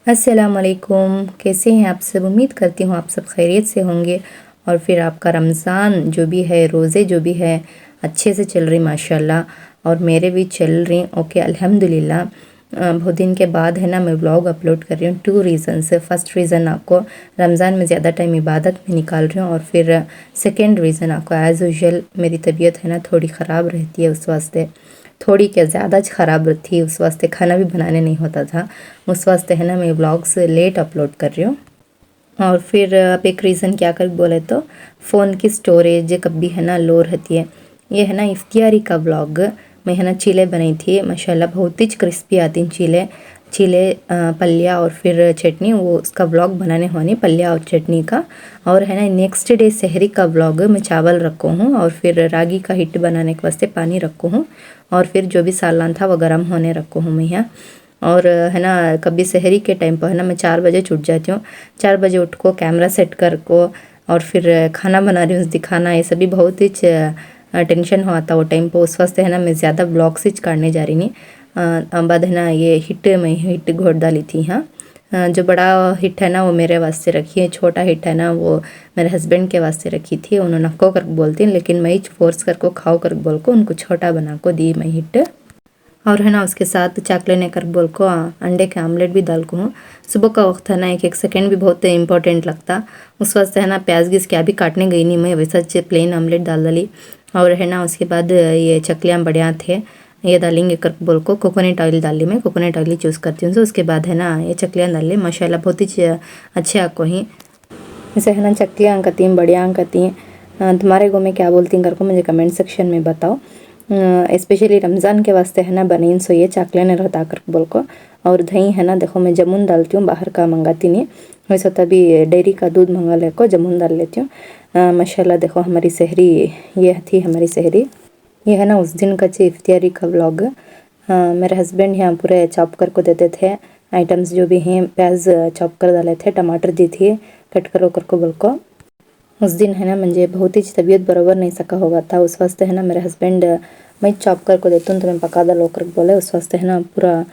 अस्सलामुअलैकुम, कैसे हैं आप सब। उम्मीद करती हूँ आप सब खैरियत से होंगे और फिर आपका रमज़ान जो भी है, रोज़े जो भी है अच्छे से चल रही माशाल्लाह। और मेरे भी चल रही ओके अल्हम्दुलिल्लाह। बहुत दिन के बाद है ना मैं व्लॉग अपलोड कर रही हूँ। 2 रीज़न से, फर्स्ट रीज़न आपको रमज़ान में ज़्यादा टाइम इबादत में निकाल रही हूँ और फिर सेकेंड रीज़न आपको एज़ यूजुअल मेरी तबीयत है ना थोड़ी ख़राब रहती है, उस वास्ते थोड़ी क्या ज़्यादा ख़राब थी, उस वास्ते खाना भी बनाने नहीं होता था। उस वास्ते है ना मैं व्लॉग्स लेट अपलोड कर रही हूँ। और फिर अब एक रीज़न क्या कर बोले तो फ़ोन की स्टोरेज कभी है ना लो रहती है। ये है ना इफ्तियारी का व्लॉग। मैं है ना चीले बनाई थी माशाल्लाह, बहुत ही क्रिस्पी आती चीले चीले पल्लिया और फिर चटनी। वो उसका व्लॉग बनाने होनी पल्लिया और चटनी का। और है ना नेक्स्ट डे सहरी का व्लॉग मैं चावल रखू हूँ और फिर रागी का हिट बनाने के वास्ते पानी रखू हूँ और फिर जो भी सालन था वो गर्म होने रखू हूँ मैं यहाँ। और है ना कभी सहरी के टाइम पर है ना मैं 4 बजे उठ जाती हूँ। 4 बजे उठ को कैमरा सेट कर को और फिर खाना बना रही हूँ, दिखाना ये सभी बहुत ही टेंशन हुआ था वो टाइम पर। उस वास्ते है ना मैं ज़्यादा ब्लॉग्स ही काटने जा रही नहीं। बाद है ना ये हिट मैं हिट घोट डाली थी। हाँ, जो बड़ा हिट है ना वो मेरे वास्ते रखी है, छोटा हिट है ना वो मेरे हस्बैंड के वास्ते रखी थी। उन्होंने नक्को कर बोलती लेकिन मैं ही फोर्स कर को खाओ कर बोल को उनको छोटा बना को दी मैं हिट। और है ना उसके साथ चाकले ने कर बोल को अंडे के आमलेट भी डाल को हूँ। सुबह का वक्त है ना, एक एक सेकंड भी बहुत इंपॉर्टेंट लगता। उस वास्ते है ना प्याज घिस क्या भी काटने गई नहीं मैं, वैसा प्लेन आमलेट डाल डाली। और है ना उसके बाद ये चकलियाँ बढ़िया थे ये डालेंगे कर बोल को कोकोनट ऑयल डाल ली। मैं कोकोनट ऑयल ही चूज़ करती हूँ। तो उसके बाद है ना ये चकलियाँ डाल ली माशाल्लाह, बहुत ही अच्छे आपको ही जैसे है ना चकलियाँ अंकती बढ़िया अंकती। तुम्हारे गाँव में क्या बोलती हैं कर को मुझे कमेंट सेक्शन में बताओ। स्पेशली रमज़ान के वास्ते है ना बनीन सो ये चाकले ने रहता कर बोल को। और दही है ना देखो मैं जमून डालती हूँ, बाहर का मंगाती नहीं। वैसे तभी डेयरी का दूध मंगा ले को जमून डाल लेती हूँ। माशाल्लाह देखो हमारी सहरी ये थी हमारी सहरी। ये है ना उस दिन का इफ्तियारी का व्लॉग। मेरे हस्बैंड यहाँ पूरे चॉप कर को देते थे आइटम्स जो भी हैं। प्याज चॉप कर डाले थे, टमाटर दी थी कट करो कर को बोल को। उस दिन है ना मुझे बहुत ही तबीयत बराबर नहीं सका होगा था। उस वास्ते है ना मेरे हस्बैंड मैं चॉप कर को देता हूँ तो मैं पका डालो कर बोले। उस वास्ते है ना पूरा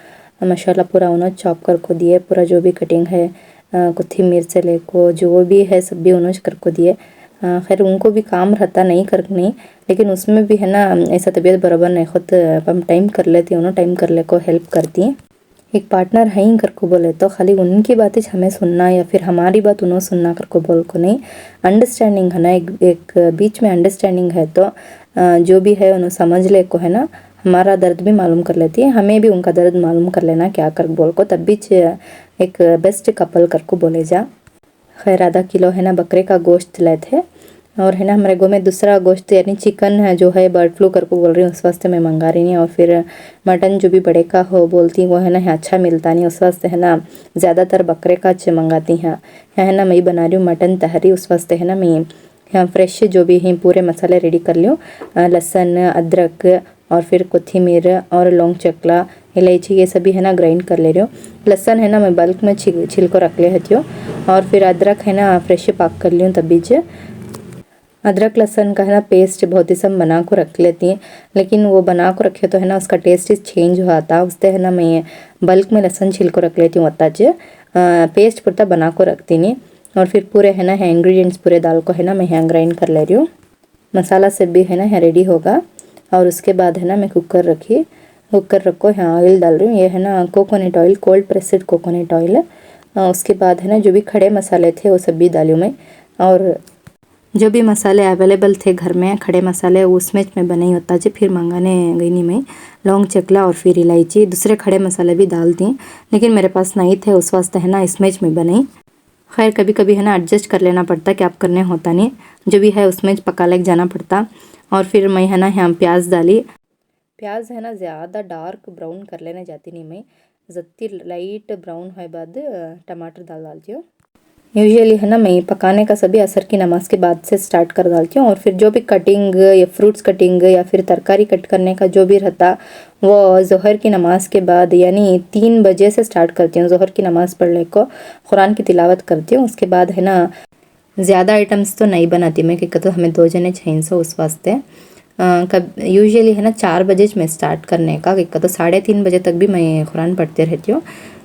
माशाल्लाह पूरा उन्होंने चॉप कर को दिए। पूरा जो भी कटिंग है कुत्थी मिर्च से लेको जो भी है सब भी उन्होंने कर को दिए। खैर उनको भी काम रहता नहीं कर नहीं, लेकिन उसमें भी है ना ऐसा तबीयत बराबर नहीं खुद हम टाइम कर लेती उन्होंने टाइम कर ले को हेल्प करती हैं। एक पार्टनर है ही कर को बोले तो खाली उनकी बात ही हमें सुनना या फिर हमारी बात उन्होंने सुनना कर को बोल को नहीं। अंडरस्टैंडिंग है ना, एक बीच में अंडरस्टैंडिंग है तो जो भी है उन्हें समझ ले को है ना। हमारा दर्द भी मालूम कर लेती है, हमें भी उनका दर्द मालूम कर लेना क्या कर बोल को, तब भी एक बेस्ट कपल कर को बोले जा। खैर आधा किलो है ना बकरे का गोश्त लाए थे। और है ना हमारे गाँव में दूसरा गोश्त यानी चिकन है जो है बर्ड फ्लू करके बोल रही हूँ, उस वास्ते मैं मंगा रही नहीं। और फिर मटन जो भी बड़े का हो बोलती वो है ना अच्छा मिलता नहीं, उस वास्ते है ना ज़्यादातर बकरे का मंगाती हैं। है ना मैं बना रही हूँ मटन तहरी, उस वास्ते है ना मैं यहाँ फ्रेश जो भी हैं पूरे मसाले रेडी कर लियो। लहसुन अदरक और फिर कोथिमीर और लौंग चकला इलायची ये सभी है ना ग्राइंड कर ले रही हूँ। लहसुन है ना मैं बल्क में छिल को रख ले हती हूँ। और फिर अदरक है ना फ्रेश पाक कर ली हूँ। तब बीच अदरक लहसुन का है ना पेस्ट बहुत ही सब बना को रख लेती हैं, लेकिन वो बना को रखे तो है ना उसका टेस्ट ही चेंज हुआ था। उससे है ना मैं बल्क में लहसुन छिल को रख लेती हूँ, अत्ताच पेस्ट पूरा बना को रखती नहीं। और फिर पूरे है ना इंग्रेडिएंट्स पूरे दाल को है ना मैं यहाँ ग्राइंड कर ले रही हूँ। मसाला सब भी है ना यहाँ रेडी होगा। और उसके बाद है ना मैं कुकर रखी, कुकर रखो यहाँ ऑयल डाल रही हूँ। ये है ना coconut oil, cold pressed coconut oil. उसके बाद है ना जो भी खड़े मसाले थे वो सब भी डाली मैं। और जो भी मसाले अवेलेबल थे घर में खड़े मसाले उसमें मैं बनाई होता जी, फिर मंगाने गई नहीं मैं। लौंग चकला और फिर इलायची दूसरे खड़े मसाले भी डाल दी, लेकिन मेरे पास नहीं थे उस वास्ते है ना इसमें मैं बनाई। खैर कभी कभी है ना एडजस्ट कर लेना पड़ता, क्या आप करने होता नहीं, जो भी है उसमें पका लेके जाना पड़ता। और फिर मैं है ना यहाँ प्याज डाली। प्याज है ना ज़्यादा डार्क ब्राउन कर लेने जाती नहीं मैं, जत्ती लाइट ब्राउन है बाद टमाटर डालती हूँ। यूजुअली है ना मैं पकाने का सभी असर की नमाज के बाद से स्टार्ट कर डालती हूँ। और फिर जो भी कटिंग या फ्रूट्स कटिंग या फिर तरकारी कट करने का जो भी रहता वो ज़ोहर की नमाज के बाद यानी 3 बजे से स्टार्ट करती हूँ। ज़ोहर की नमाज़ पढ़ने को कुरान की तिलावत करती हूँ। उसके बाद है ना ज़्यादा आइटम्स तो नहीं बनाती मैं, क्योंकि तो हमें 2 जने चाहिए सो उस वास्ते कब यूजुअली है ना 4 बजे मैं स्टार्ट करने का, क्योंकि तो 3:30 बजे तक भी मैं कुरान पढ़ते रहती हूँ।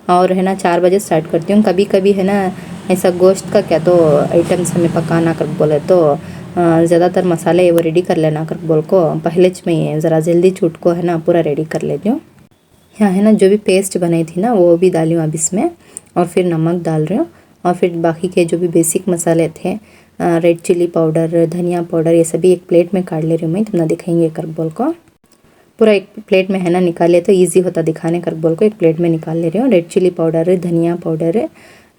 और है ना 4 बजे स्टार्ट करती हूँ। कभी कभी है ना ऐसा गोश्त का क्या तो आइटम्स हमें पकाना कर बोले तो ज़्यादातर मसाले वो रेडी कर लेना कर बोल को पहले में ज़रा जल्दी छूट को है ना पूरा रेडी कर लेती हूँ। यहाँ है ना जो भी पेस्ट बनाई थी ना वो भी डाली हूँ अब इसमें, और फिर नमक डाल रही हूँ, और फिर बाकी के जो भी बेसिक मसाले थे रेड चिली पाउडर, धनिया पाउडर, ये सभी एक प्लेट में काट ले रही हूँ मैं, तुम दिखाएंगे कर बोल को पूरा एक प्लेट में है ना निकाल ले तो ईजी होता दिखाने कर बोल को एक प्लेट में निकाल ले रही हूँ। रेड चिली पाउडर, धनिया पाउडर,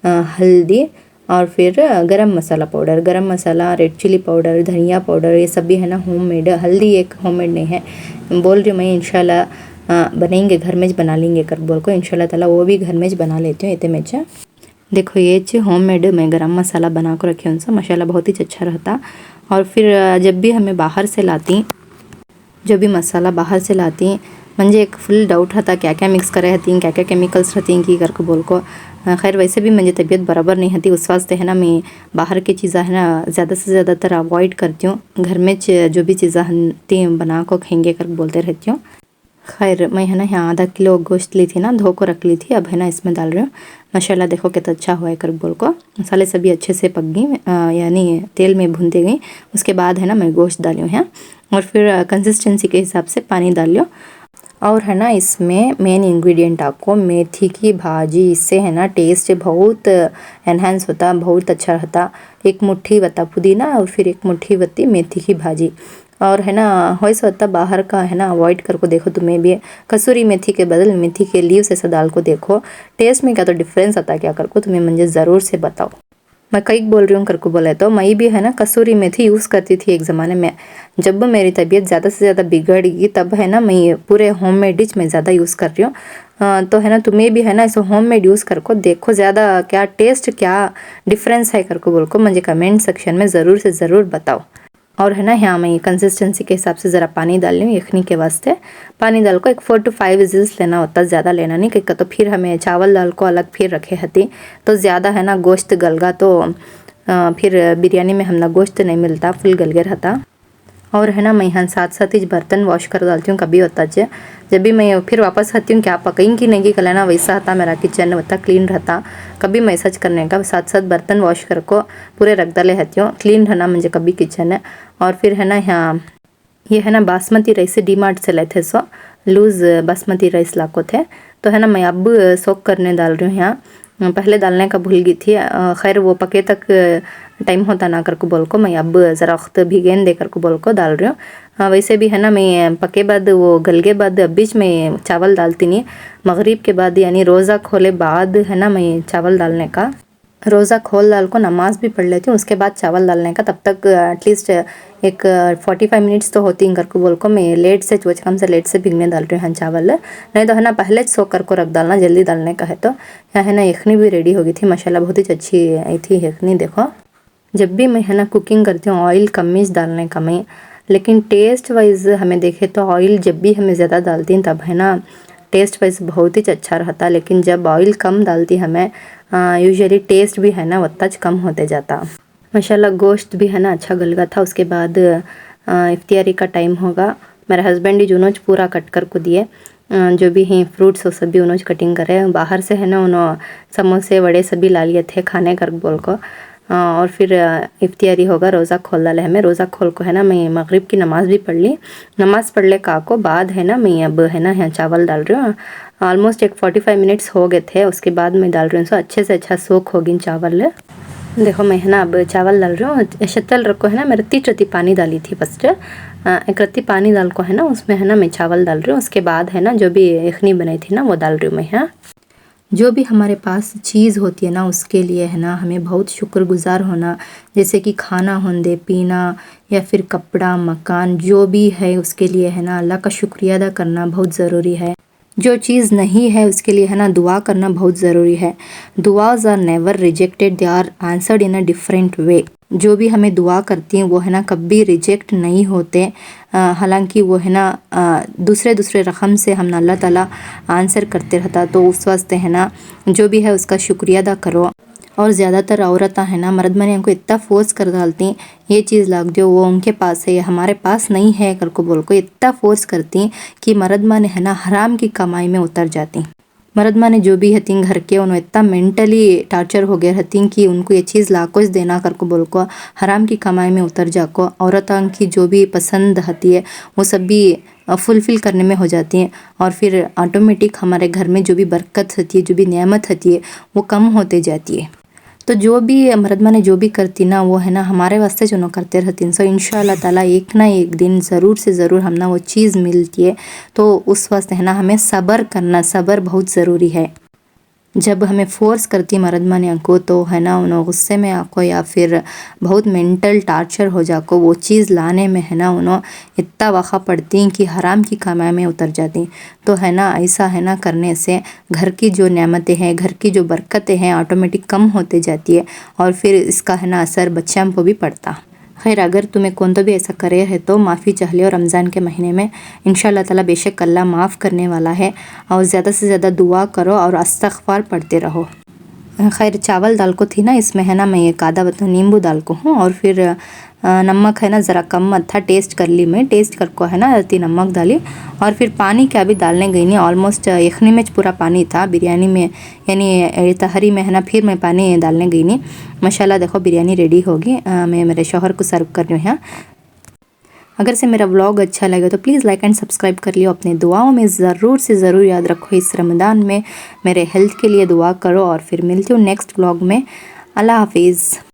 हल्दी, और फिर गरम मसाला पाउडर, गरम मसाला, रेड चिली पाउडर, धनिया पाउडर, ये सब भी है ना होममेड। हल्दी एक होममेड नहीं है, बोल रही हूँ मैं इंशाल्लाह बनाएंगे घर में बना लेंगे कर बोल को इंशाल्लाह ताला वो भी घर में बना लेती हूँ। इतने में देखो ये होममेड मैं गरम मसाला बना कर रखी हूँ उनसे, माशाल्लाह बहुत ही अच्छा रहता। और फिर जब भी हमें बाहर से लाती, जो भी मसाला बाहर से लाती मुझे एक फुल डाउट रहता क्या क्या मिक्स करे रहती, क्या क्या केमिकल्स रहती की करके बोल को। खैर वैसे भी मुझे तबीयत बराबर नहीं होती, उस वास्ते है ना मैं बाहर की चीज़ें है ना ज़्यादा से ज़्यादातर अवॉइड करती हूँ। घर में जो भी चीज़ें हनती बना को खाएंगे कर बोलते रहती हूँ। खैर मैं है ना यहाँ आधा किलो गोश्त ली थी ना, धो को रख ली थी, अब है ना इसमें डाल रही हूँ। माशाल्लाह देखो कितना अच्छा हुआ है कर बोल को। मसाले सभी अच्छे से पक गई, यानी तेल में भूनते गई। उसके बाद है ना मैं गोश्त डाली हूँ यहाँ, और फिर कंसिस्टेंसी के हिसाब से पानी डाल लियो। और है ना इसमें मेन इंग्रेडिएंट आपको मेथी की भाजी, इससे है ना टेस्ट बहुत एनहांस होता, बहुत अच्छा रहता। एक मुट्ठी बता पुदीना और फिर एक मुट्ठी बत्ती मेथी की भाजी। और है ना वैसे होता बाहर का है ना अवॉइड कर को देखो, तुम्हें भी कसूरी मेथी के बदल मेथी के लीव्स ऐसा डाल को देखो, टेस्ट में क्या तो डिफरेंस आता क्या कर को तुम्हें मुझे ज़रूर से बताओ। मैं कई बोल रही हूँ करके बोले तो मैं भी है ना कसूरी मेथी यूज़ करती थी एक ज़माने में। जब मेरी तबीयत ज़्यादा से ज़्यादा बिगड़ गई तब है ना मैं पूरे होममेड डिश में ज़्यादा यूज़ कर रही हूँ। तो है ना तुम्हें भी है ना ऐसे होममेड यूज़ कर को देखो ज़्यादा क्या टेस्ट क्या डिफरेंस है करके बोल को मुझे कमेंट सेक्शन में ज़रूर से ज़रूर बताओ। और है ना यहाँ मैं कंसिस्टेंसी के हिसाब से ज़रा पानी डाल रही हूँ यखनी के वास्ते। पानी डाल को एक 4 to 5 विजिल्स लेना होता, ज़्यादा लेना नहीं क्योंकि तो फिर हमें चावल दाल को अलग फिर रखे हती तो ज़्यादा है ना गोश्त गलगा तो फिर बिरयानी में हमना गोश्त नहीं मिलता, फुल गल गया रहता। और है ना मैं यहाँ साथ साथ ही बर्तन वॉश कर डालती हूँ कभी होता है। जब भी मैं फिर वापस आती हूँ क्या पकई कि नहीं कि कल ना वैसा था मेरा किचन होता क्लीन रहता। कभी मैं सच करने का साथ साथ बर्तन वॉश कर को पूरे रख डाले रहती हूँ, क्लीन रहना मुझे कभी किचन है। और फिर है ना यहाँ ये है ना बासमती राइस डीमार्ट से लाए थे, सो लूज़ बासमती राइस लाको थे। तो है ना मैं अब सोक करने डाल रही हूँ यहाँ, पहले डालने का भूल गई थी। खैर वो पके तक टाइम होता ना कर को बोल को मैं अब ज़रा वक्त भिगेन दे कर को बोल को डाल रही हूँ। वैसे भी है ना मैं पके बाद वो गल के बाद बीच में चावल डालती नहीं, मगरिब के बाद यानी रोज़ा खोले बाद है ना मैं चावल डालने का, रोज़ा खोल डाल को नमाज भी पढ़ लेती हूँ उसके बाद चावल डालने का। तब तक एटलीस्ट एक 45 मिनट्स तो होती हैं घर को बोल को मैं लेट से कम से लेट से भिगने डाल रही हूँ चावल, नहीं तो है ना पहले सो कर को रख डालना जल्दी डालने का है। तो यहाँ है ना यखनी भी रेडी हो गई थी, माशाल्लाह बहुत ही अच्छी आई थी यखनी। देखो जब भी मैं है ना कुकिंग करती हूँ ऑयल कम ही डालने का मैं, लेकिन टेस्ट वाइज हमें देखे तो ऑयल जब भी हमें ज़्यादा डालती हैं तब है ना टेस्ट वाइज बहुत ही अच्छा रहता, लेकिन जब ऑयल कम डालती हमें यूजुअली टेस्ट भी है ना उतना कम होते जाता। माशाल्लाह गोश्त भी है ना अच्छा गल गया था। उसके बाद इफ्तियारी का टाइम होगा, मेरे हस्बैंड ही जुनोज पूरा कट कर को दिए, जो भी हैं फ्रूट्स वो सभी उन्होंने कटिंग करे। बाहर से है ना उन्होंने समोसे वड़े सभी ला लिए थे खाने कर बोल को। और फिर इफ्तियारी होगा, रोज़ा खोल डाला है मैं। रोज़ा खोल को है ना मैं मगरिब की नमाज़ भी पढ़ ली, नमाज़ पढ़ ले का को बाद है ना मैं अब है ना यहाँ चावल डाल रही हूँ। ऑलमोस्ट एक 45 मिनट्स हो गए थे, उसके बाद मैं डाल रही हूँ, सो अच्छे से अच्छा सोख होगी चावल। देखो मैं है ना अब चावल डाल रही हूँ, शतल रखो है ना मैं रत्ती पानी डाली थी फर्स्ट, एक रत्ती पानी डाल को है ना उसमें है ना मैं चावल डाल रही हूँ। उसके बाद है ना जो भी यखनी बनाई थी ना वो डाल रही हूँ मैं यहाँ। जो भी हमारे पास चीज़ होती है ना उसके लिए है ना हमें बहुत शुक्रगुजार होना, जैसे कि खाना होंदे पीना या फिर कपड़ा मकान जो भी है उसके लिए है ना अल्लाह का शुक्रिया अदा करना बहुत ज़रूरी है। जो चीज़ नहीं है उसके लिए है ना दुआ करना बहुत ज़रूरी है। दुआज़ are never rejected, they are answered in a different way. जो भी हमें दुआ करती हैं वो है ना कभी रिजेक्ट नहीं होते, हालांकि वो है ना दूसरे दूसरे रकम से हम अल्लाह ताला आंसर करते रहता। तो उस वास्ते है ना जो भी है उसका शुक्रिया अदा करो। और ज़्यादातर औरतें है ना मर्द मने हमको इतना फोर्स कर डालती ये चीज़ लाग दो, वो उनके पास है हमारे पास नहीं है कर को बोल को इतना फोर्स करती कि मर्द मने है ना हराम की कमाई में उतर जाती। मर्द माने जो भी हथिंग घर के उन्होंने इतना मेंटली टार्चर हो गया हथिंग कि उनको ये चीज़ लाको देना कर को बोल को हराम की कमाई में उतर जाको औरतों की जो भी पसंद होती है वो सब भी फुलफ़िल करने में हो जाती हैं और फिर ऑटोमेटिक हमारे घर में जो भी बरकत होती है जो भी नेमत होती है वो कम होते जाती है। तो जो भी मर्द माने जो भी करती ना वो है ना हमारे वास्ते जो ना करते रहती सो इंशाल्लाह ताला एक ना एक दिन ज़रूर से ज़रूर हम ना वो चीज़ मिलती है। तो उस वास्ते है ना हमें सब्र करना, सब्र बहुत ज़रूरी है। जब हमें फ़ोर्स करती मर्द माने को तो है ना उन्होंने गुस्से में आको या फिर बहुत मेंटल टार्चर हो जाको वो चीज़ लाने में है ना उन्होंने इतना वक़ा पड़ती कि हराम की कमाई में उतर जाती। तो है ना ऐसा है ना करने से घर की जो नेमतें हैं घर की जो बरकतें हैं ऑटोमेटिक कम होते जाती है और फिर इसका है ना असर बच्चों को भी पड़ता। खैर अगर तुम्हें कौन तो भी ऐसा करे है तो माफ़ी चाह लियो रमज़ान के महीने में इंशाल्लाह ताला बेशक अल्लाह माफ़ करने वाला है। और ज़्यादा से ज़्यादा दुआ करो और इस्तग़फ़ार पढ़ते रहो। खैर चावल दाल को थी ना इसमें है ना मैं एक आधा नींबू डाल को हूँ और फिर नमक है ना ज़रा कम था टेस्ट कर ली मैं टेस्ट कर को है ना इतनी नमक डाली और फिर पानी क्या भी डालने गई नहीं ऑलमोस्ट यखनी में पूरा पानी था बिरयानी में यानी तहरी में है ना फिर मैं पानी डालने गई नहीं। माशाल्लाह देखो बिरयानी रेडी होगी। मैं मेरे शौहर को सर्व कर रही हूँ। अगर से मेरा व्लॉग अच्छा लगे तो प्लीज़ लाइक एंड सब्सक्राइब कर लियो। अपने दुआओं में ज़रूर से ज़रूर याद रखो इस रमज़ान में मेरे हेल्थ के लिए दुआ करो और फिर मिलती हूँ नेक्स्ट व्लॉग में। अल्लाह हाफिज़।